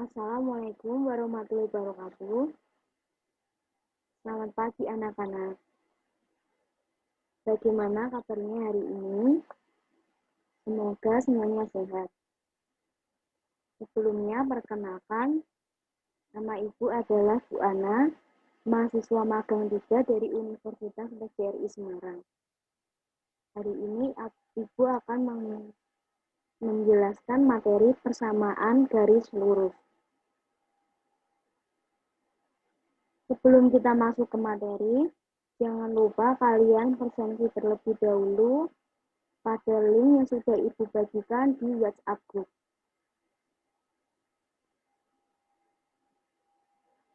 Assalamualaikum warahmatullahi wabarakatuh. Selamat pagi anak-anak. Bagaimana kabarnya hari ini? Semoga semuanya sehat. Sebelumnya perkenalkan, nama Ibu adalah Bu Ana, mahasiswa magang 3 dari Universitas PGRI Semarang. Hari ini Ibu akan menjelaskan materi persamaan garis lurus. Sebelum kita masuk ke materi, jangan lupa kalian presentasi terlebih dahulu pada link yang sudah Ibu bagikan di WhatsApp group.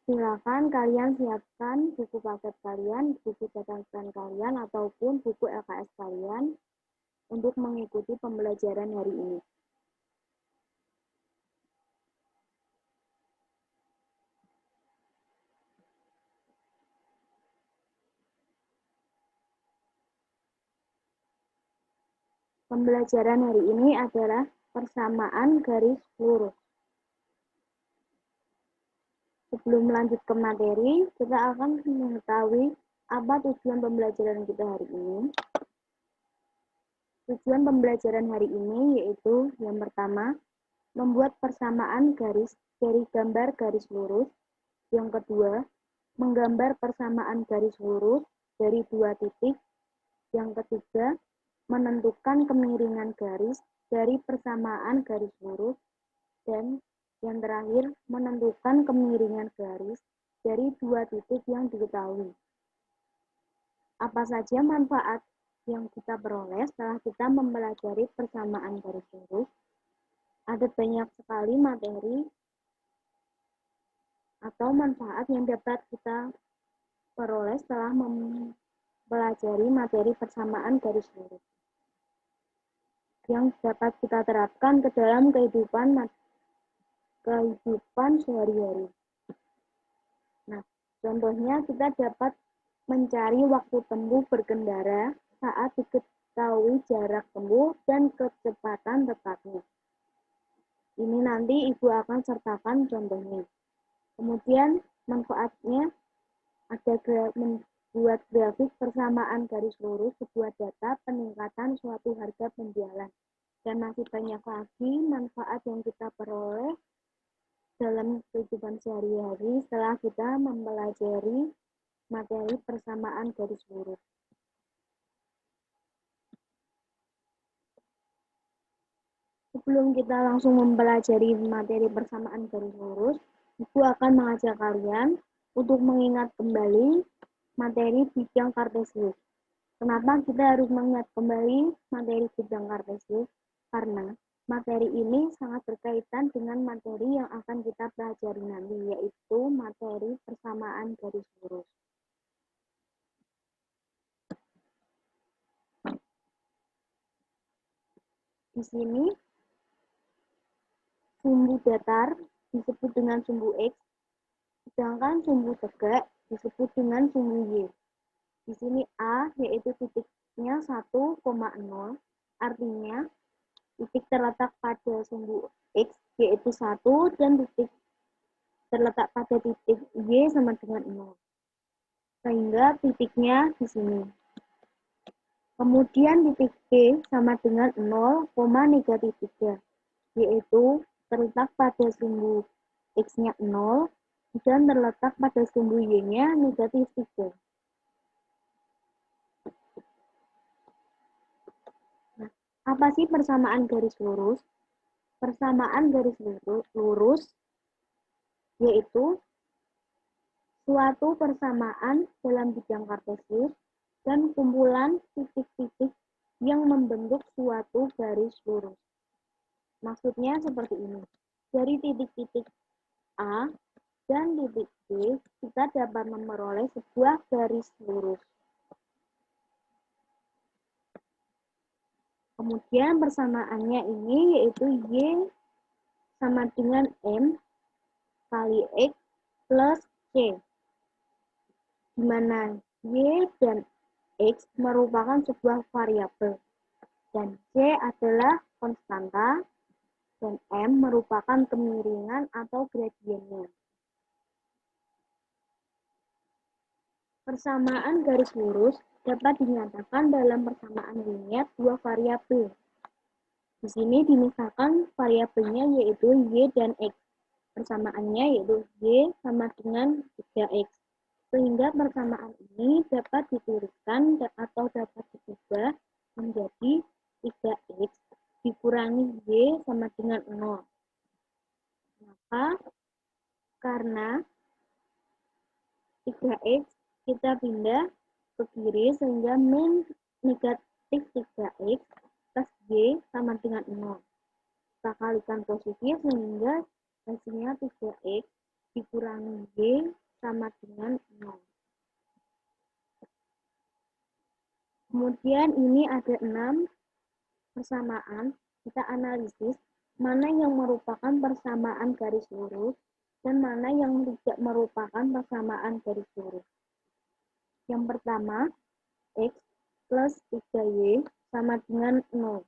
Silakan kalian siapkan buku paket kalian, buku catatan kalian, ataupun buku LKS kalian untuk mengikuti pembelajaran hari ini. Pembelajaran hari ini adalah persamaan garis lurus. Sebelum lanjut ke materi, kita akan mengetahui apa tujuan pembelajaran kita hari ini. Tujuan pembelajaran hari ini yaitu yang pertama, membuat persamaan garis dari gambar garis lurus. Yang kedua, menggambar persamaan garis lurus dari 2 titik. Yang ketiga, menentukan kemiringan garis dari persamaan garis lurus. Dan yang terakhir, menentukan kemiringan garis dari 2 titik yang diketahui. Apa saja manfaat yang kita peroleh setelah kita mempelajari persamaan garis lurus? Ada banyak sekali materi atau manfaat yang dapat kita peroleh setelah mempelajari materi persamaan garis lurus yang dapat kita terapkan ke dalam kehidupan sehari-hari. Nah, contohnya kita dapat mencari waktu tempuh berkendara saat diketahui jarak tempuh dan kecepatan tetapnya. Ini nanti Ibu akan sertakan contohnya. Kemudian manfaatnya ada membuat grafik persamaan garis lurus sebuah data peningkatan suatu harga penjualan. Dan masih banyak lagi manfaat yang kita peroleh dalam kehidupan sehari-hari setelah kita mempelajari materi persamaan garis lurus. Sebelum kita langsung mempelajari materi persamaan garis lurus, Ibu akan mengajak kalian untuk mengingat kembali materi bidang kartesius. Kenapa kita harus mengingat kembali materi bidang kartesius? Karena materi ini sangat berkaitan dengan materi yang akan kita pelajari nanti, yaitu materi persamaan garis lurus. Di sini, sumbu datar disebut dengan sumbu X, sedangkan sumbu tegak disebut dengan sumbu Y. Di sini A yaitu titiknya 1,0, artinya titik terletak pada sumbu X yaitu 1 dan titik terletak pada titik Y sama dengan 0. Sehingga titiknya di sini. Kemudian titik B sama dengan 0, negatif 3, yaitu terletak pada sumbu X-nya 0 dan terletak pada sumbu Y-nya negatif 3. Nah, apa sih persamaan garis lurus? Persamaan garis lurus yaitu suatu persamaan dalam bidang kartesius dan kumpulan titik-titik yang membentuk suatu garis lurus. Maksudnya seperti ini. Dari titik-titik A dan titik B, kita dapat memperoleh sebuah garis lurus. Kemudian persamaannya ini yaitu Y sama dengan M kali X plus C, di mana Y dan X merupakan sebuah variabel dan C adalah konstanta dan M merupakan kemiringan atau gradiennya. Persamaan garis lurus dapat dinyatakan dalam persamaan linier dua variabel. Di sini dimisalkan variabelnya yaitu Y dan X. Persamaannya yaitu Y sama dengan 3X. Sehingga persamaan ini dapat dituliskan atau dapat diubah menjadi 3X dikurangi Y sama dengan 0. Maka karena 3X kita pindah ke kiri sehingga min negatif 3X plus Y sama dengan 0. Kita kalikan positif sehingga hasilnya 3X dikurangi Y sama dengan 0. Kemudian ini ada 6 persamaan. Kita analisis mana yang merupakan persamaan garis lurus dan mana yang tidak merupakan persamaan garis lurus. Yang pertama, X plus 3Y sama dengan 0.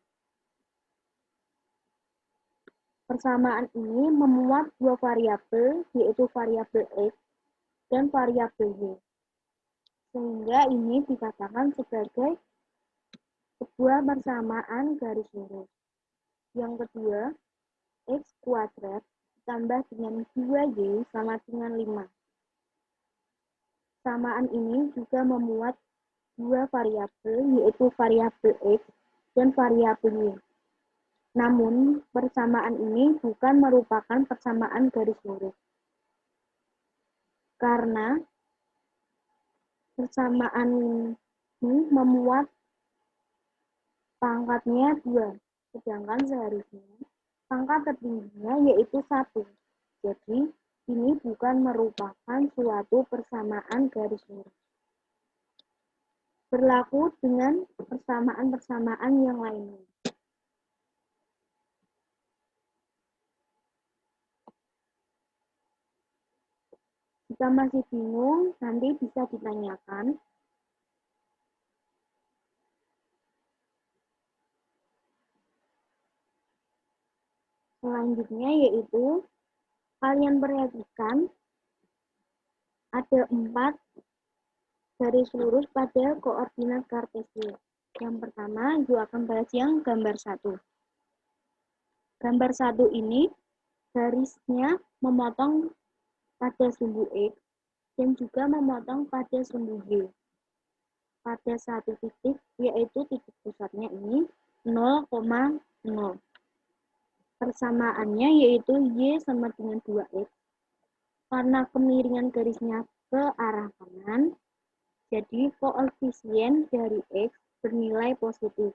Persamaan ini memuat dua variabel, yaitu variabel X dan variabel Y. Sehingga ini dikatakan sebagai sebuah persamaan garis lurus. Yang kedua, X kuadrat ditambah dengan 2Y sama dengan 5. Persamaan ini juga memuat dua variabel, yaitu variabel X dan variabel Y. Namun, persamaan ini bukan merupakan persamaan garis lurus. Karena persamaan ini memuat pangkatnya 2, sedangkan seharusnya pangkat tertingginya yaitu 1. Jadi, ini bukan merupakan suatu persamaan garis lurus. Berlaku dengan persamaan-persamaan yang lainnya. Jika masih bingung, nanti bisa ditanyakan. Selanjutnya yaitu, kalian perhatikan ada 4 garis lurus pada koordinat kartesian. Yang pertama, Ibu akan bahas yang gambar 1. Gambar 1 ini, garisnya memotong pada sumbu X dan juga memotong pada sumbu Y. Pada satu titik, yaitu titik pusatnya ini 0,0. Persamaannya yaitu Y sama dengan 2X. Karena kemiringan garisnya ke arah kanan, jadi koefisien dari X bernilai positif.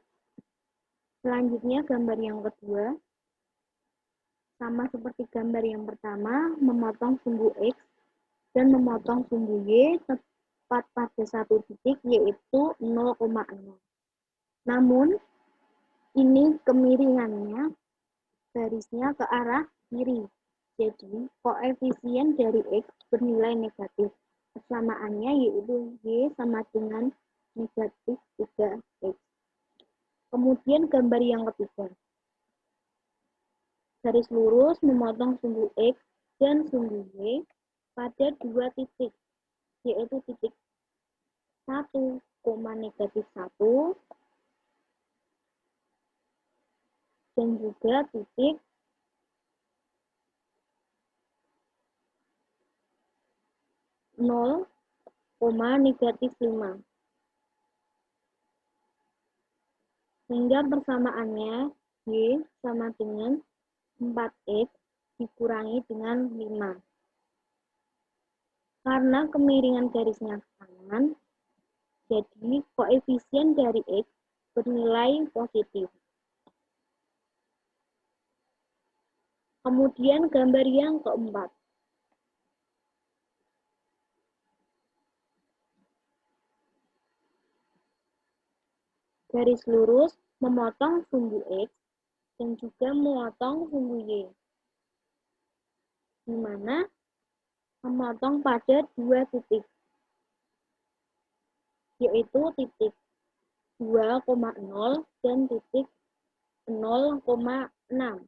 Selanjutnya gambar yang kedua, sama seperti gambar yang pertama, memotong sumbu X dan memotong sumbu Y tepat pada satu titik yaitu 0,0. Namun, ini kemiringannya garisnya ke arah kiri. Jadi, koefisien dari X bernilai negatif. Persamaannya yaitu Y sama dengan negatif 3X. Kemudian gambar yang ketiga. Garis lurus memotong sumbu X dan sumbu Y pada dua titik, yaitu titik 1, negatif 1 dan juga titik 0, negatif 5. Sehingga persamaannya Y sama dengan 4X dikurangi dengan 5. Karena kemiringan garisnya ke kanan, jadi koefisien dari X bernilai positif. Kemudian gambar yang keempat. Garis lurus memotong sumbu X dan juga memotong sumbu Y. Di mana memotong pada dua titik, yaitu titik 2,0 dan titik 0,6.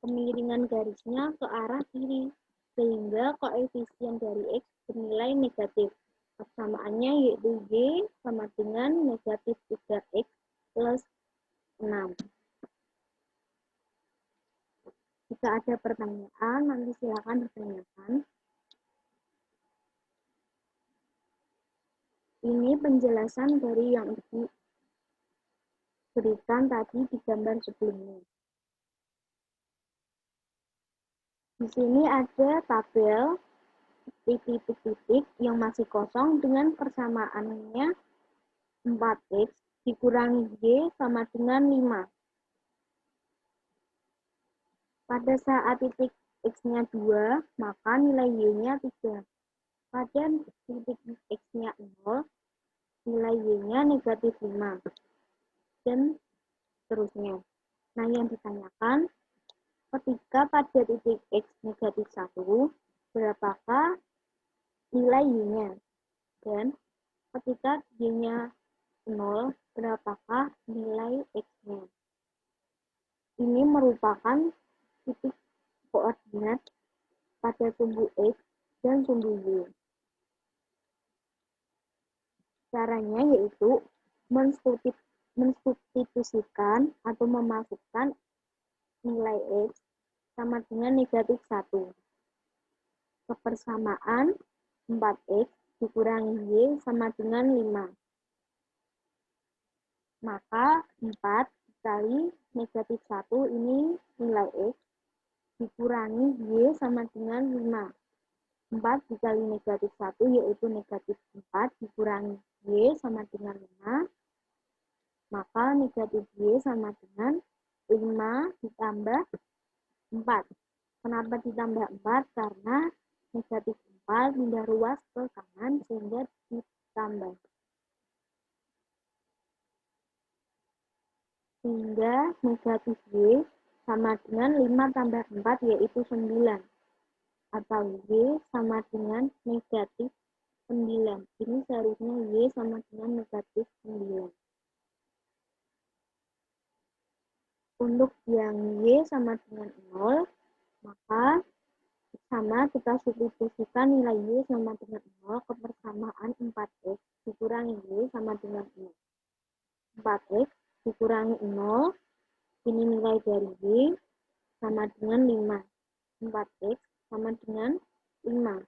kemiringan garisnya ke arah kiri, sehingga koefisien dari X bernilai negatif. Persamaannya yaitu Y sama dengan negatif 3X plus 6. Jika ada pertanyaan, nanti silakan ditanyakan. Ini penjelasan dari yang Ibu berikan tadi di gambar sebelumnya. Di sini ada tabel titik-titik yang masih kosong dengan persamaannya 4X dikurangi Y sama dengan 5. Pada saat titik X-nya 2, maka nilai Y-nya 3. Pada titik X-nya 0, nilai Y-nya negatif 5. Dan seterusnya. Nah, yang ditanyakan, ketika pada titik X negatif 1, berapakah nilai Y-nya? Dan ketika Y-nya 0, berapakah nilai X-nya? Ini merupakan titik koordinat pada sumbu X dan sumbu Y. Caranya yaitu mensubstitusikan atau memasukkan nilai X sama dengan negatif 1. Kebersamaan 4X dikurangi Y sama dengan 5. Maka 4 kali negatif 1 ini nilai X dikurangi Y sama dengan 5. 4 dikali negatif 1 yaitu negatif 4 dikurangi Y sama dengan 5. Maka negatif Y sama dengan 5 ditambah 4. Kenapa ditambah 4? Karena negatif 4 pindah ruas ke kanan sehingga ditambah. Sehingga negatif Y sama dengan 5 tambah 4 yaitu 9. Atau Y sama dengan negatif 9. Ini seharusnya Y sama dengan negatif 9. Untuk yang Y sama dengan 0, maka sama kita substitusikan nilai Y sama dengan 0 ke persamaan 4X dikurangi Y sama dengan 0. 4X dikurangi 0, ini nilai dari Y sama dengan 5. 4X sama dengan 5.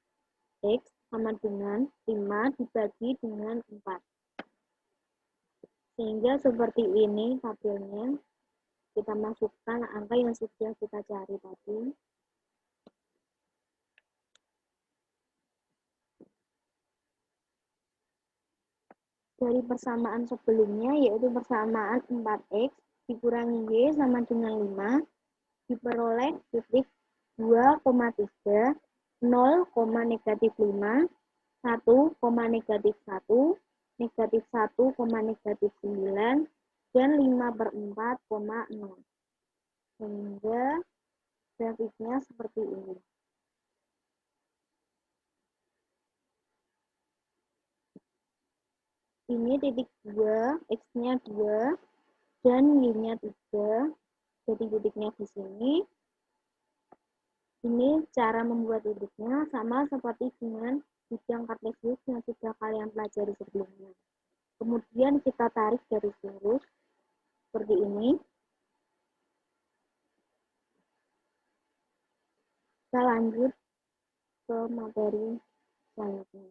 X sama dengan 5 dibagi dengan 4. Sehingga seperti ini tabelnya. Kita masukkan angka yang sudah kita cari tadi. Dari persamaan sebelumnya, yaitu persamaan 4X dikurangi Y sama dengan 5, diperoleh titik 2,3, 0, negatif 5, 1, negatif 1, negatif 1, negatif 9, dan 5/4,0. Sehingga grafiknya seperti ini. Ini titik 2, X-nya 2, dan Y-nya 3. Jadi titiknya di sini. Ini cara membuat titiknya sama seperti dengan bidang kartesius yang sudah kalian pelajari sebelumnya. Kemudian kita tarik garis lurus seperti ini. Kita lanjut ke materi selanjutnya.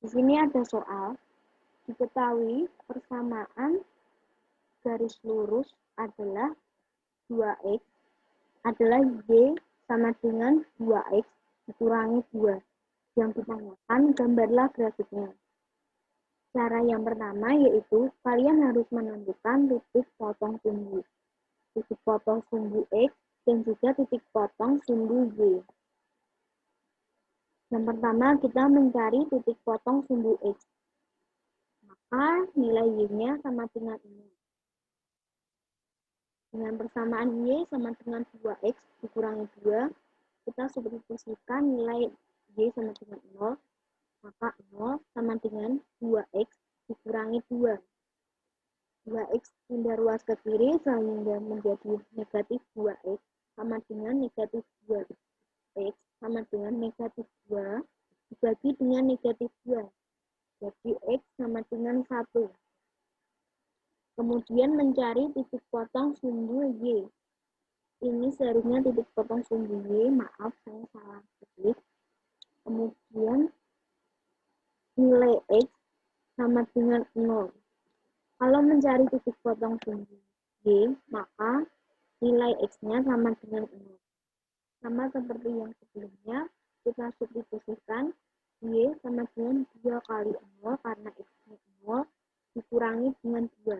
Di sini ada soal. Diketahui persamaan garis lurus adalah 2X adalah Y sama dengan 2X dikurangi 2. Yang ditanyakan, gambarlah grafiknya. Cara yang pertama yaitu kalian harus menentukan titik potong sumbu. Titik potong sumbu X dan juga titik potong sumbu Y. Yang pertama kita mencari titik potong sumbu X. Maka nilai Y-nya sama dengan ini. Dengan persamaan Y sama dengan 2X dikurangi 2, kita substitusikan nilai Y sama dengan 0, maka 0 sama dengan 2X dikurangi 2. 2x pindah ruas ke kiri sehingga menjadi negatif 2x sama dengan negatif 2x sama dengan negatif 2 dibagi dengan negatif 2. Jadi x sama dengan 1. Kemudian mencari titik potong sumbu y. Ini seharusnya titik potong sumbu y, maaf saya salah ketik. Kemudian nilai x sama dengan 0. Kalau mencari titik potong sumbu y, maka nilai x-nya sama dengan 0. Sama seperti yang sebelumnya, kita substitusikan y sama dengan 2 kali 0 karena x-nya 0 dikurangi dengan 2.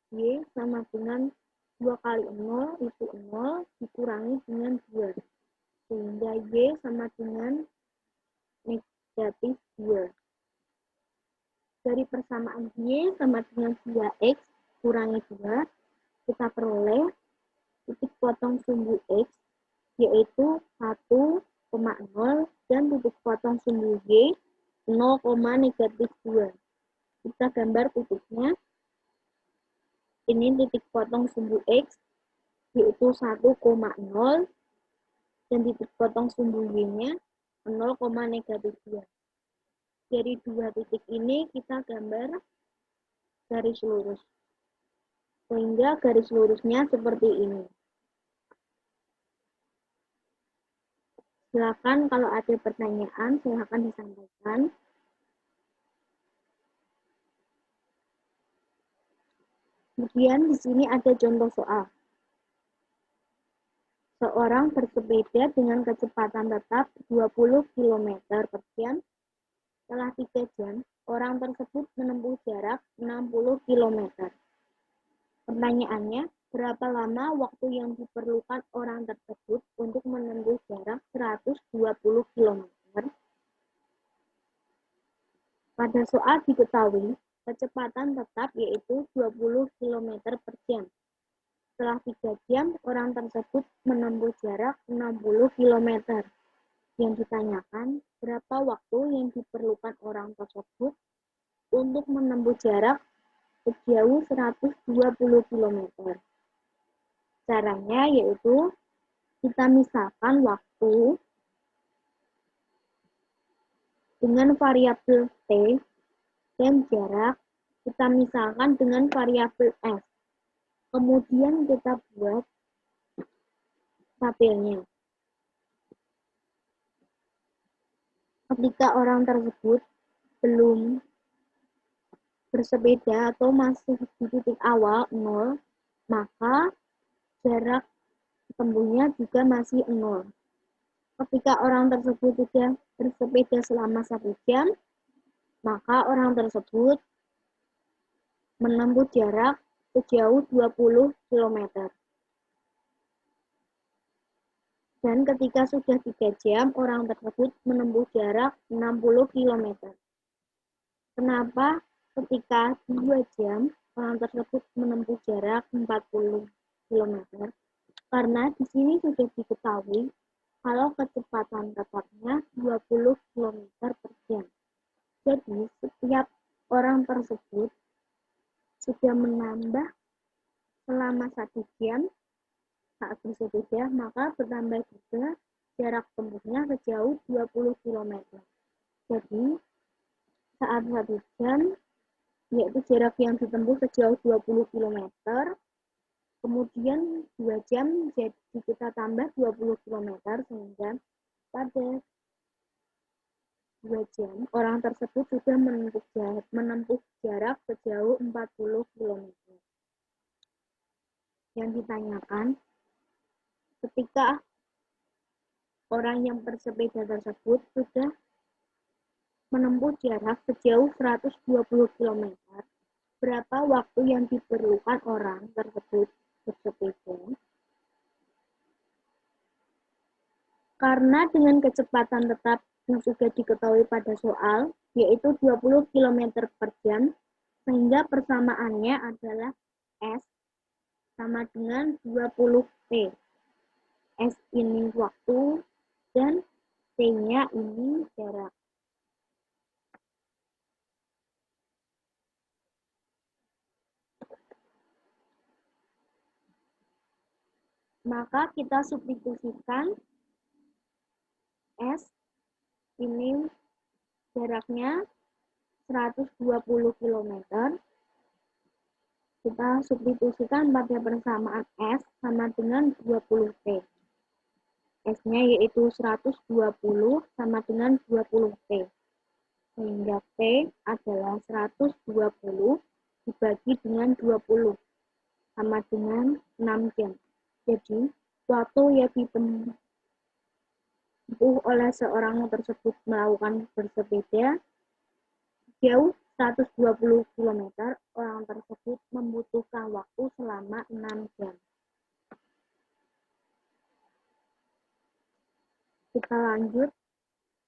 Y sama dengan 2 kali 0 itu 0 dikurangi dengan 2. Sehingga y sama dengan negatif 2. Dari persamaan y sama dengan 2x kurangi 2, kita peroleh titik potong sumbu x yaitu 1,0 dan titik potong sumbu y 0, negatif 2. Kita gambar titiknya. Ini titik potong sumbu x yaitu 1,0 dan titik potong sumbu y-nya 0, negatif 2. Dari dua titik ini kita gambar garis lurus. Sehingga garis lurusnya seperti ini. Silakan kalau ada pertanyaan, silakan disampaikan. Kemudian di sini ada contoh soal. Seorang bersepeda dengan kecepatan tetap 20 km per jam. Setelah 3 jam, orang tersebut menempuh jarak 60 km. Pertanyaannya, berapa lama waktu yang diperlukan orang tersebut untuk menempuh jarak 120 km? Pada soal diketahui, kecepatan tetap yaitu 20 km per jam. Setelah 3 jam, orang tersebut menempuh jarak 60 km. Yang ditanyakan, berapa waktu yang diperlukan orang tersebut untuk menempuh jarak sejauh 120 km. Caranya yaitu kita misalkan waktu dengan variabel t dan jarak kita misalkan dengan variabel s. Kemudian kita buat tabelnya. Ketika orang tersebut belum bersepeda atau masih di titik awal 0, maka jarak tempuhnya juga masih 0. Ketika orang tersebut sudah bersepeda selama 1 jam, maka orang tersebut menempuh jarak sejauh 20 km. Dan ketika sudah 3 jam, orang tersebut menempuh jarak 60 km. Kenapa ketika 2 jam, orang tersebut menempuh jarak 40 km? Karena di sini sudah diketahui kalau kecepatan tetapnya 20 km per jam. Jadi, setiap orang tersebut sudah menambah selama 1 jam saat bersepeda, maka bertambah juga jarak tempuhnya sejauh 20 km. Jadi, saat 1 jam, yaitu jarak yang ditempuh sejauh 20 km, kemudian 2 jam, jadi kita tambah 20 km, sehingga pada 2 jam, orang tersebut sudah menempuh jarak sejauh 40 km. Yang ditanyakan, ketika orang yang bersepeda tersebut sudah menempuh jarak sejauh 120 km, berapa waktu yang diperlukan orang tersebut bersepeda? Karena dengan kecepatan tetap yang sudah diketahui pada soal, yaitu 20 km per jam, sehingga persamaannya adalah S sama dengan 20T. S ini waktu dan T-nya ini jarak. Maka kita substitusikan S ini jaraknya 120 km. Kita substitusikan pada persamaan S sama dengan 20 T. S-nya yaitu 120 sama dengan 20 T. Sehingga T adalah 120 dibagi dengan 20 sama dengan 6 jam. Jadi, waktu yang ditempuh oleh seorang tersebut melakukan bersepeda jauh 120 km, orang tersebut membutuhkan waktu selama 6 jam. Kita lanjut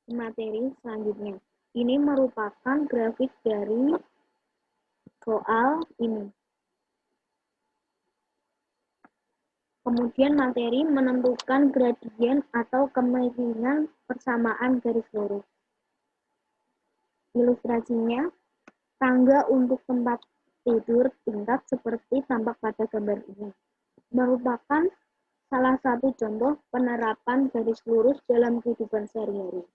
ke materi selanjutnya. Ini merupakan grafik dari soal ini. Kemudian materi menentukan gradien atau kemiringan persamaan garis lurus. Ilustrasinya, tangga untuk tempat tidur tingkat seperti tampak pada gambar ini merupakan salah satu contoh penerapan garis lurus dalam kehidupan sehari-hari.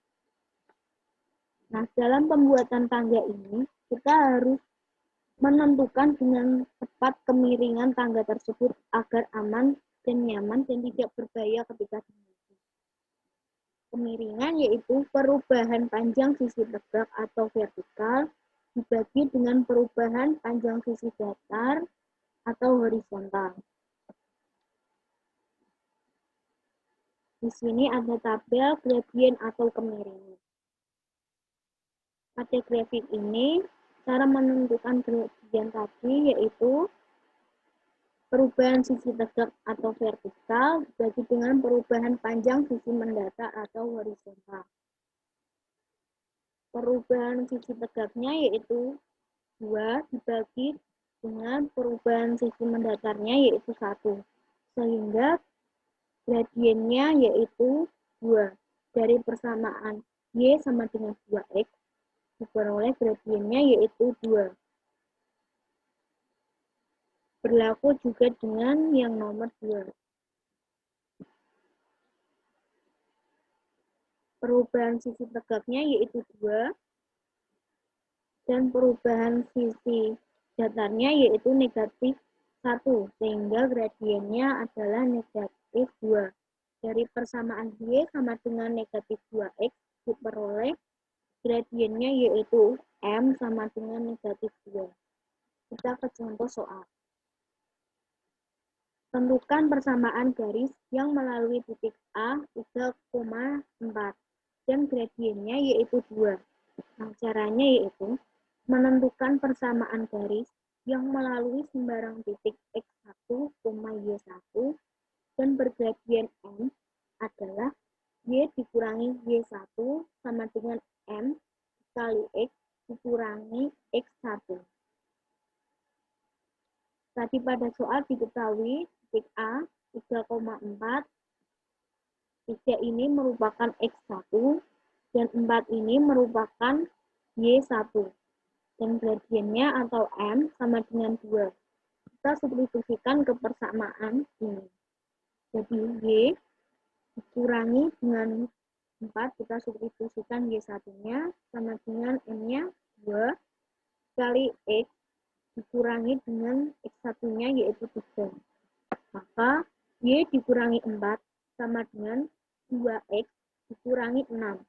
Nah, dalam pembuatan tangga ini, kita harus menentukan dengan tepat kemiringan tangga tersebut agar aman dan nyaman dan tidak berbahaya ketika dinaiki. Kemiringan yaitu perubahan panjang sisi tegak atau vertikal dibagi dengan perubahan panjang sisi datar atau horizontal. Di sini ada tabel gradien atau kemiringan. Pada grafik ini, cara menentukan gradien tadi yaitu perubahan sisi tegak atau vertikal dibagi dengan perubahan panjang sisi mendatar atau horizontal. Perubahan sisi tegaknya yaitu 2 dibagi dengan perubahan sisi mendatarnya yaitu 1. Sehingga gradiennya yaitu 2. Dari persamaan Y sama dengan 2X, diperoleh gradiennya yaitu 2. Berlaku juga dengan yang nomor 2. Perubahan sisi tegaknya yaitu 2, dan perubahan sisi datarnya yaitu negatif 1, sehingga gradiennya adalah negatif 2. Dari persamaan Y sama dengan negatif 2X, diperoleh gradiennya yaitu M sama dengan negatif 2. Kita ke contoh soal. Tentukan persamaan garis yang melalui titik A 3,4 dan gradiennya yaitu 2. Nah, caranya yaitu menentukan persamaan garis yang melalui sembarang titik X1, Y1 dan bergradien M adalah Y dikurangi Y1 sama dengan M kali X dikurangi X1. Tadi pada soal diketahui titik A 3,4, 3 ini merupakan X1 dan 4 ini merupakan Y1 dan gradiennya atau M sama dengan 2. Kita substitusikan ke persamaan ini. Jadi Y dikurangi dengan 4, kita substitusikan Y1-nya sama dengan M-nya 2 kali X dikurangi dengan X1-nya yaitu 3. Maka Y dikurangi 4 sama dengan 2X dikurangi 6.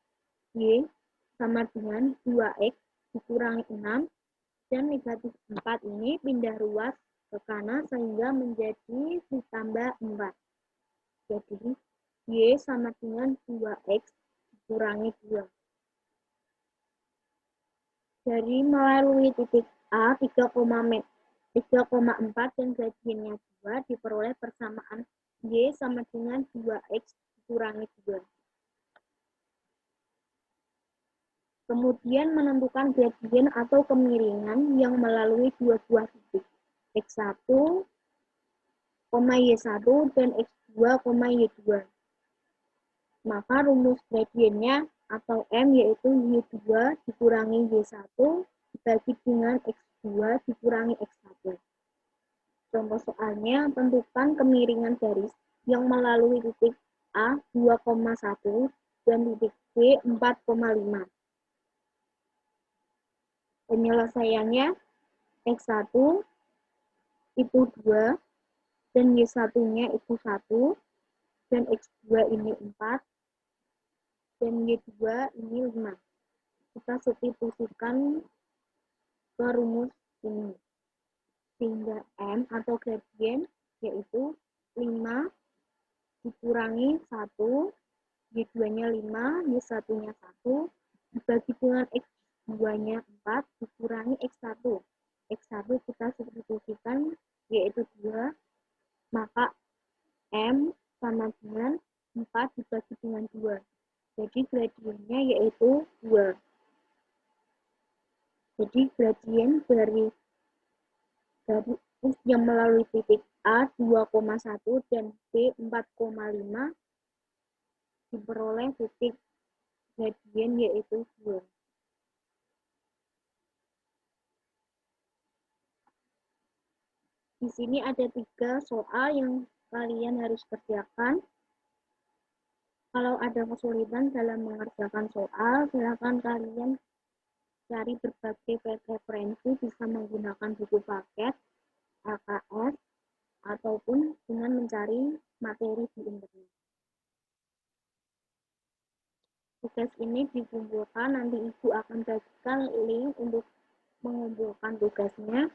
Y sama dengan 2X dikurangi 6 dan negatif 4 ini pindah ruas ke kanan sehingga menjadi ditambah 4. Jadi Y sama dengan 2X dikurangi 2. Dari melalui titik A 3,4 dan gradiennya 2 diperoleh persamaan Y sama dengan 2X dikurangi 2. Kemudian menentukan gradien atau kemiringan yang melalui dua buah titik X1, Y1 dan X2, Y2. Maka rumus gradiennya atau M yaitu Y2 dikurangi Y1 dibagi dengan X2 dikurangi X1. Contoh soalnya, tentukan kemiringan garis yang melalui titik A 2,1 dan titik B 4,5. Penyelesaiannya X1 itu 2 dan Y1-nya itu 1 dan X2 ini 4 dan Y2 ini 5. Kita substitusikan ke rumus ini. Sehingga M atau gradien yaitu 5 dikurangi 1, Y2-nya 5, Y1-nya 1, dibagi dengan X2-nya 4, dikurangi X1. X1 kita substitusikan yaitu 2, maka M sama dengan 4 dibagi dengan 2. Jadi gradiennya yaitu 2. Jadi gradien dari yang melalui titik A 2,1 dan B 4,5 diperoleh titik gradien yaitu 2. Di sini ada 3 soal yang kalian harus kerjakan. Kalau ada kesulitan dalam mengerjakan soal, silakan kalian cari berbagai referensi, bisa menggunakan buku paket, LKS, ataupun dengan mencari materi di internet. Tugas ini dikumpulkan, nanti Ibu akan bagikan link untuk mengumpulkan tugasnya.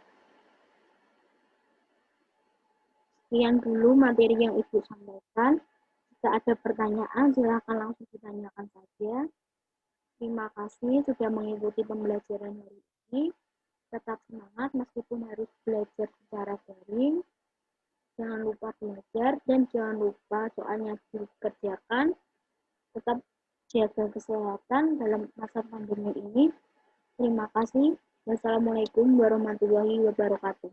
Sekian dulu materi yang Ibu sampaikan. Jika ada pertanyaan, silakan langsung ditanyakan saja. Terima kasih sudah mengikuti pembelajaran hari ini. Tetap semangat meskipun harus belajar secara daring. Jangan lupa belajar dan jangan lupa soalnya dikerjakan. Tetap jaga kesehatan dalam masa pandemi ini. Terima kasih. Wassalamualaikum warahmatullahi wabarakatuh.